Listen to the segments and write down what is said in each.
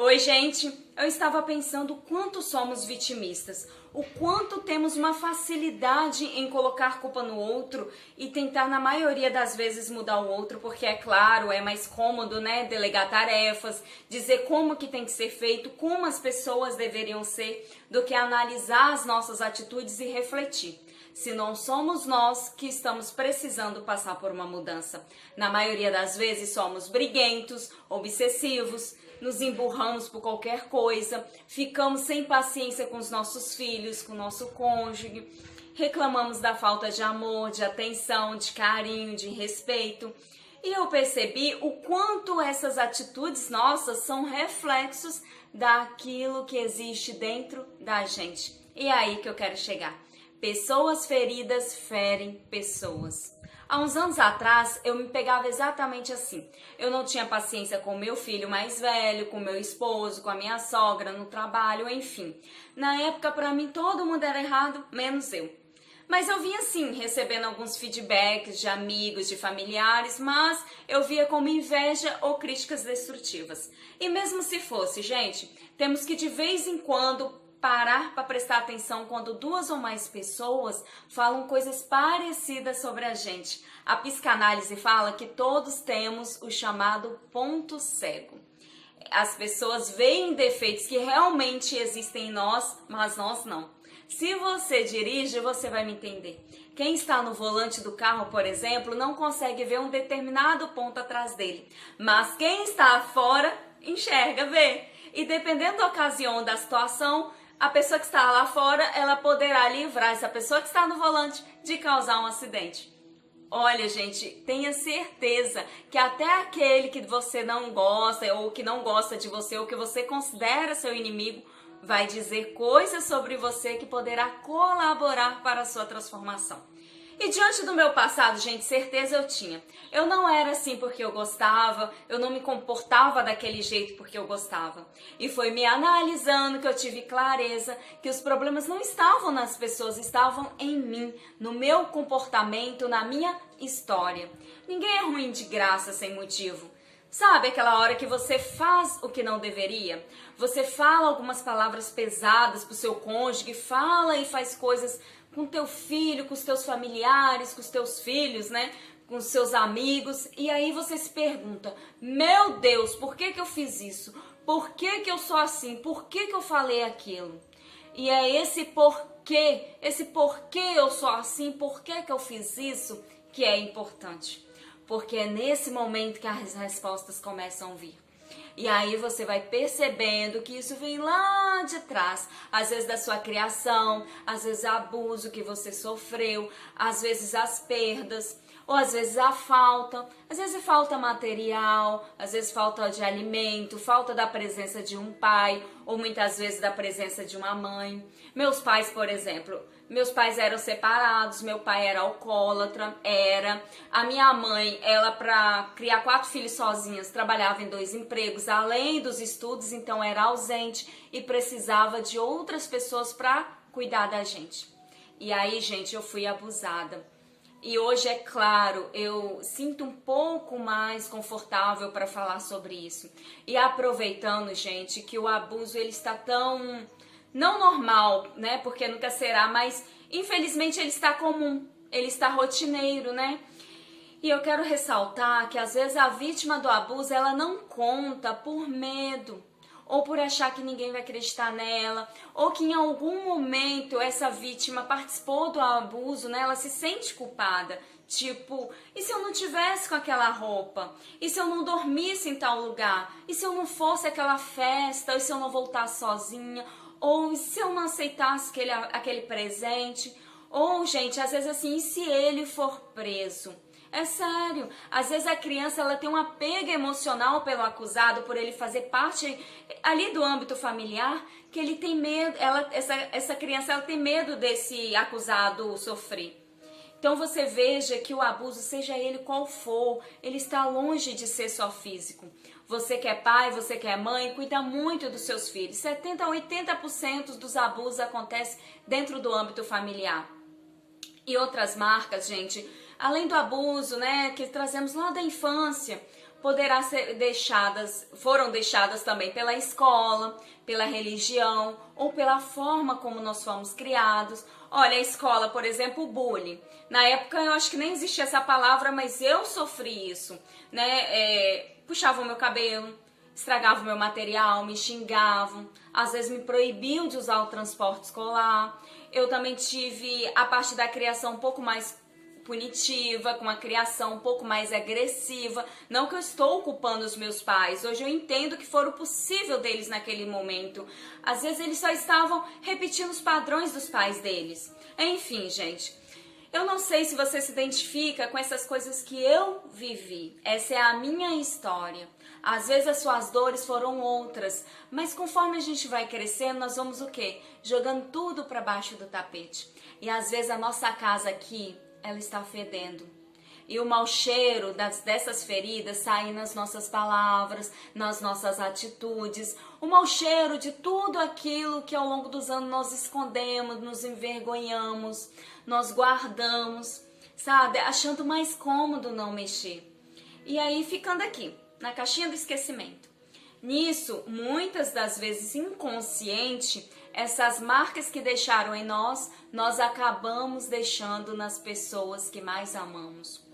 Oi, gente! Eu estava pensando o quanto somos vitimistas, o quanto temos uma facilidade em colocar culpa no outro e tentar, na maioria das vezes, mudar o outro, porque é claro, é mais cômodo, né? Delegar tarefas, dizer como que tem que ser feito, como as pessoas deveriam ser, do que analisar as nossas atitudes e refletir. Se não somos nós que estamos precisando passar por uma mudança. Na maioria das vezes somos briguentos, obsessivos, nos emburramos por qualquer coisa, ficamos sem paciência com os nossos filhos, com o nosso cônjuge, reclamamos da falta de amor, de atenção, de carinho, de respeito. E eu percebi o quanto essas atitudes nossas são reflexos daquilo que existe dentro da gente. E é aí que eu quero chegar. Pessoas feridas ferem pessoas. Há uns anos atrás, eu me pegava exatamente assim. Eu não tinha paciência com o meu filho mais velho, com o meu esposo, com a minha sogra, no trabalho, enfim. Na época, para mim, todo mundo era errado, menos eu. Mas eu vinha assim, recebendo alguns feedbacks de amigos, de familiares, mas eu via como inveja ou críticas destrutivas. E mesmo se fosse, gente, temos que de vez em quando parar para prestar atenção quando duas ou mais pessoas falam coisas parecidas sobre a gente. A psicanálise fala que todos temos o chamado ponto cego. As pessoas veem defeitos que realmente existem em nós, mas nós não. Se você dirige, você vai me entender. Quem está no volante do carro, por exemplo, não consegue ver um determinado ponto atrás dele. Mas quem está fora, enxerga, vê. E dependendo da ocasião ou da situação, a pessoa que está lá fora, ela poderá livrar essa pessoa que está no volante de causar um acidente. Olha, gente, tenha certeza que até aquele que você não gosta, ou que não gosta de você, ou que você considera seu inimigo, vai dizer coisas sobre você que poderá colaborar para a sua transformação. E diante do meu passado, gente, certeza eu tinha. Eu não era assim porque eu gostava, eu não me comportava daquele jeito porque eu gostava. E foi me analisando que eu tive clareza que os problemas não estavam nas pessoas, estavam em mim, no meu comportamento, na minha história. Ninguém é ruim de graça sem motivo. Sabe aquela hora que você faz o que não deveria? Você fala algumas palavras pesadas pro seu cônjuge, fala e faz coisas com teu filho, com os teus familiares, com os teus filhos, né? Com os seus amigos. E aí você se pergunta, meu Deus, por que que eu fiz isso? Por que que eu sou assim? Por que que eu falei aquilo? E é esse porquê eu sou assim, por que que eu fiz isso, que é importante. Porque é nesse momento que as respostas começam a vir. E aí você vai percebendo que isso vem lá de trás, às vezes da sua criação, às vezes abuso que você sofreu, às vezes as perdas, ou às vezes a falta, às vezes falta material, às vezes falta de alimento, falta da presença de um pai, ou muitas vezes da presença de uma mãe. Meus pais, por exemplo, meus pais eram separados, meu pai era alcoólatra, a minha mãe, ela para criar 4 filhos sozinhas, trabalhava em 2 empregos, além dos estudos, então era ausente e precisava de outras pessoas para cuidar da gente. E aí, gente, eu fui abusada. E hoje, é claro, eu sinto um pouco mais confortável para falar sobre isso. E aproveitando, gente, que o abuso ele está tão não normal, né? Porque nunca será, mas infelizmente ele está comum, ele está rotineiro, né? E eu quero ressaltar que às vezes a vítima do abuso ela não conta por medo, ou por achar que ninguém vai acreditar nela, ou que em algum momento essa vítima participou do abuso, né? Ela se sente culpada. Tipo, e se eu não tivesse com aquela roupa? E se eu não dormisse em tal lugar? E se eu não fosse àquela festa? E se eu não voltasse sozinha? Ou se eu não aceitasse aquele presente? Ou, gente, às vezes assim, e se ele for preso? É sério, às vezes a criança ela tem um apego emocional pelo acusado, por ele fazer parte ali do âmbito familiar, que ele tem medo, essa criança ela tem medo desse acusado sofrer. Então você veja que o abuso, seja ele qual for, ele está longe de ser só físico. Você que é pai, você que é mãe, cuida muito dos seus filhos. 70 a 80% dos abusos acontecem dentro do âmbito familiar. E outras marcas, gente, além do abuso, né, que trazemos lá da infância, foram deixadas também pela escola, pela religião ou pela forma como nós fomos criados. Olha, a escola, por exemplo, o bullying. Na época eu acho que nem existia essa palavra, mas eu sofri isso, né? Puxavam meu cabelo, estragavam meu material, me xingavam, às vezes me proibiam de usar o transporte escolar. Eu também tive a parte da criação um pouco mais punitiva, com uma criação um pouco mais agressiva. Não que eu estou culpando os meus pais, hoje eu entendo que foi o possível deles naquele momento. Às vezes eles só estavam repetindo os padrões dos pais deles. Enfim, gente, eu não sei se você se identifica com essas coisas que eu vivi. Essa é a minha história. Às vezes as suas dores foram outras, mas conforme a gente vai crescendo, nós vamos o quê? Jogando tudo para baixo do tapete. E às vezes a nossa casa aqui, ela está fedendo. E o mau cheiro dessas feridas sai nas nossas palavras, nas nossas atitudes. O mau cheiro de tudo aquilo que ao longo dos anos nós escondemos, nos envergonhamos, nós guardamos, sabe? Achando mais cômodo não mexer. E aí ficando aqui, na caixinha do esquecimento. Nisso, muitas das vezes inconsciente, essas marcas que deixaram em nós, nós acabamos deixando nas pessoas que mais amamos.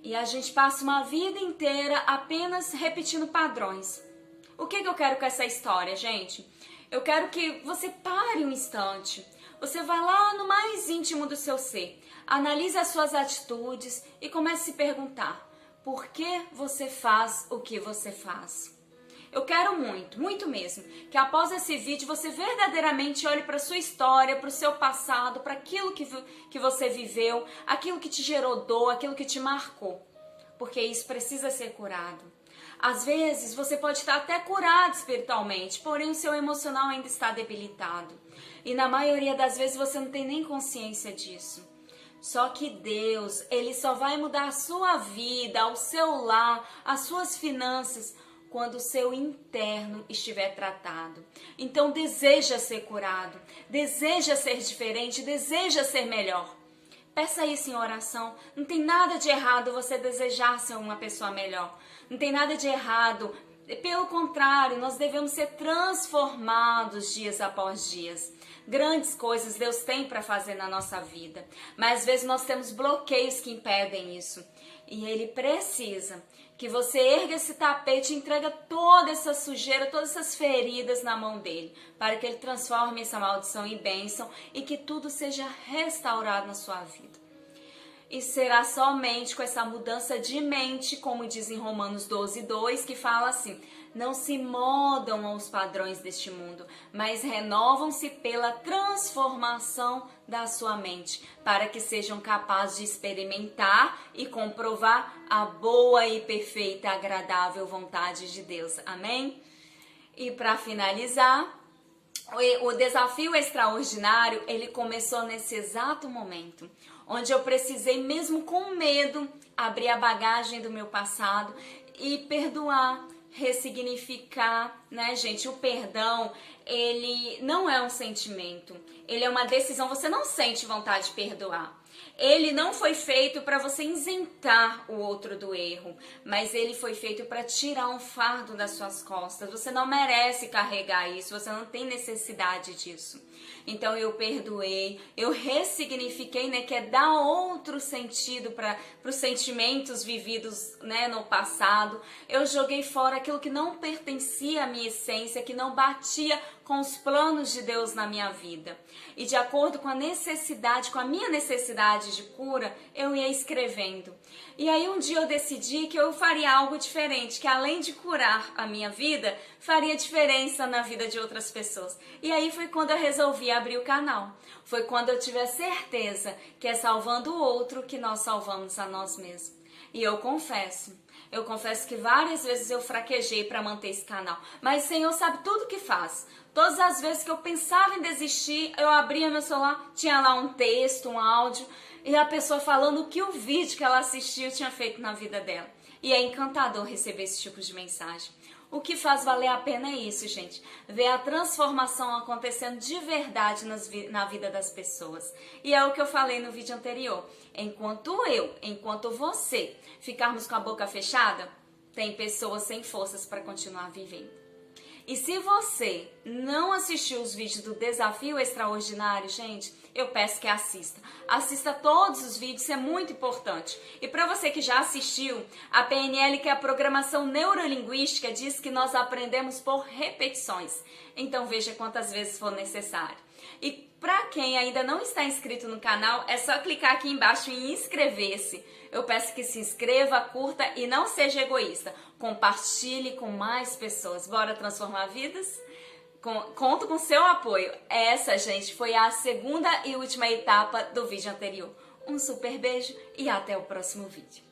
E a gente passa uma vida inteira apenas repetindo padrões. O que eu quero com essa história, gente? Eu quero que você pare um instante. Você vai lá no mais íntimo do seu ser, analise as suas atitudes e comece a se perguntar: por que você faz o que você faz? Eu quero muito, muito mesmo, que após esse vídeo você verdadeiramente olhe para a sua história, para o seu passado, para aquilo que você viveu, aquilo que te gerou dor, aquilo que te marcou. Porque isso precisa ser curado. Às vezes você pode estar até curado espiritualmente, porém o seu emocional ainda está debilitado. E na maioria das vezes você não tem nem consciência disso. Só que Deus, Ele só vai mudar a sua vida, o seu lar, as suas finanças, quando o seu interno estiver tratado. Então deseja ser curado, deseja ser diferente, deseja ser melhor. Peça isso em oração. Não tem nada de errado você desejar ser uma pessoa melhor. Não tem nada de errado. Pelo contrário, nós devemos ser transformados dias após dias. Grandes coisas Deus tem para fazer na nossa vida. Mas às vezes nós temos bloqueios que impedem isso. E Ele precisa que você erga esse tapete e entrega toda essa sujeira, todas essas feridas na mão dele, para que ele transforme essa maldição em bênção e que tudo seja restaurado na sua vida. E será somente com essa mudança de mente, como diz em Romanos 12:2, que fala assim: não se moldam aos padrões deste mundo, mas renovam-se pela transformação da sua mente, para que sejam capazes de experimentar e comprovar a boa e perfeita e agradável vontade de Deus. Amém? E para finalizar, o desafio extraordinário, ele começou nesse exato momento, onde eu precisei, mesmo com medo, abrir a bagagem do meu passado e perdoar, ressignificar, né, gente? O perdão, ele não é um sentimento, ele é uma decisão. Você não sente vontade de perdoar. Ele não foi feito para você isentar o outro do erro, mas ele foi feito para tirar um fardo das suas costas. Você não merece carregar isso, você não tem necessidade disso. Então eu perdoei, eu ressignifiquei, né, que é dar outro sentido para os sentimentos vividos, né, no passado. Eu joguei fora aquilo que não pertencia à minha essência, que não batia com os planos de Deus na minha vida. E de acordo com a necessidade, com a minha necessidade de cura, eu ia escrevendo. E aí um dia eu decidi que eu faria algo diferente, que além de curar a minha vida, faria diferença na vida de outras pessoas. E aí foi quando eu resolvi abrir o canal. Foi quando eu tive a certeza que é salvando o outro que nós salvamos a nós mesmos. E eu confesso que várias vezes eu fraquejei para manter esse canal. Mas o Senhor sabe tudo o que faz. Todas as vezes que eu pensava em desistir, eu abria meu celular, tinha lá um texto, um áudio, e a pessoa falando o que o vídeo que ela assistiu tinha feito na vida dela. E é encantador receber esse tipo de mensagem. O que faz valer a pena é isso, gente. Ver a transformação acontecendo de verdade na vida das pessoas. E é o que eu falei no vídeo anterior. Enquanto você ficarmos com a boca fechada, tem pessoas sem forças para continuar vivendo. E se você não assistiu os vídeos do Desafio Extraordinário, gente, eu peço que assista. Assista todos os vídeos, isso é muito importante. E para você que já assistiu, a PNL, que é a programação neurolinguística, diz que nós aprendemos por repetições. Então veja quantas vezes for necessário. E para quem ainda não está inscrito no canal, é só clicar aqui embaixo em inscrever-se. Eu peço que se inscreva, curta e não seja egoísta. Compartilhe com mais pessoas. Bora transformar vidas? Conto com seu apoio. Essa, gente, foi a segunda e última etapa do vídeo anterior. Um super beijo e até o próximo vídeo.